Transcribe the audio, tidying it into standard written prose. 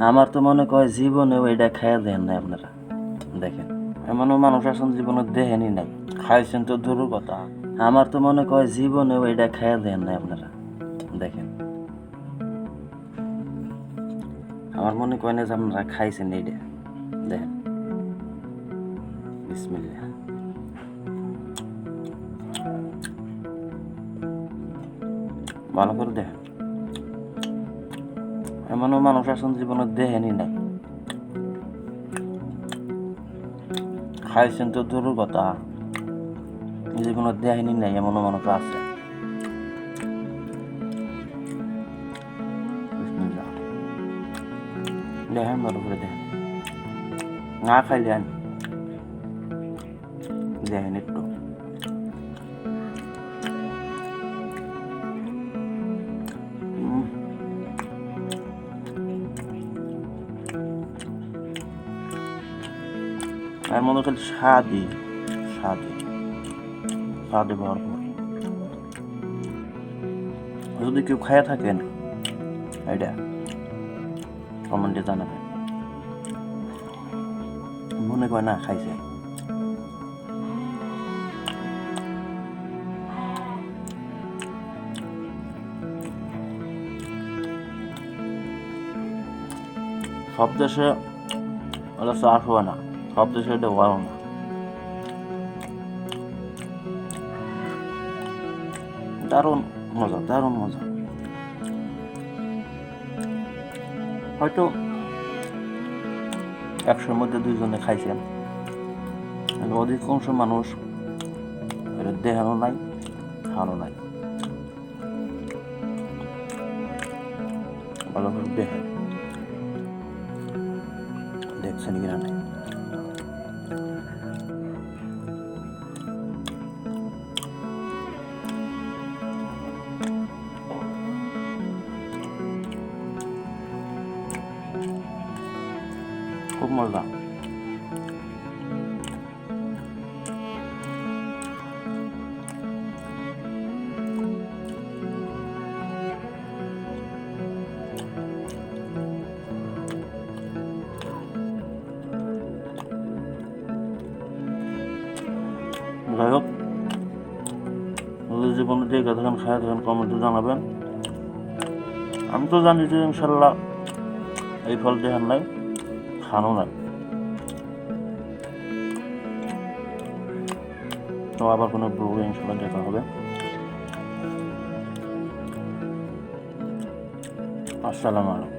আমার তো মনে কয় জীবনেও এটা খাইয়া দেন নাই আপনারা। দেখেন, এমনও মানুষ আছেন জীবনে দেখেনই নাই, খাইছেন তো দূরের কথা। আমার তো মনে কয় জীবনেও এটা খাইয়া দেন নাই আপনারা। দেখেন, আমার মনে কয় না যে আপনারা খাইছেন এইটা। দেখেন, বিসমিল্লাহ। ভালো করে দেখেন, এমনও মানুষ আছেন জীবনে দেখেনই নাই, খাইছেন তো দূরের কথা, জীবনে দেখেনই নাই এমনও মানুষ আছে। বিসমিল্লাহ। দেখেন, ভালো করে দেখেন, না খাইলেন দেখেন একটু। এর মধ্যে খালি স্বাদই স্বাদে স্বাদে ভরপুর। যদি কেউ খাইয়া থাকেন এটা কমেন্টে জানাবেন, মনে করে না খাইছে। সব দেশে ওটা চাষ হয় না, সব দেশে এটা হয় না। দারুণ মজা, দারুণ মজা। হয়তো 100-র মধ্যে 2 জনে খাইছেন, অধিকাংশ মানুষ এটা দেখানো নাই, খাওয়ানো নাই। ভালো করে দেখেন, দেখছেন কিনা নাই। খুব মজা। যাই হোক, জীবনে দেখে থাকেন, খায় থাকেন, কমেন্টে জানাবেন। আমি তো জানি যে ইনশাল্লাহ এই ফল দেখার নাই, খানো নাই। তো আবার কোনো ব্লগে ইনশাল্লাহ দেখা হবে। আসসালামু আলাইকুম।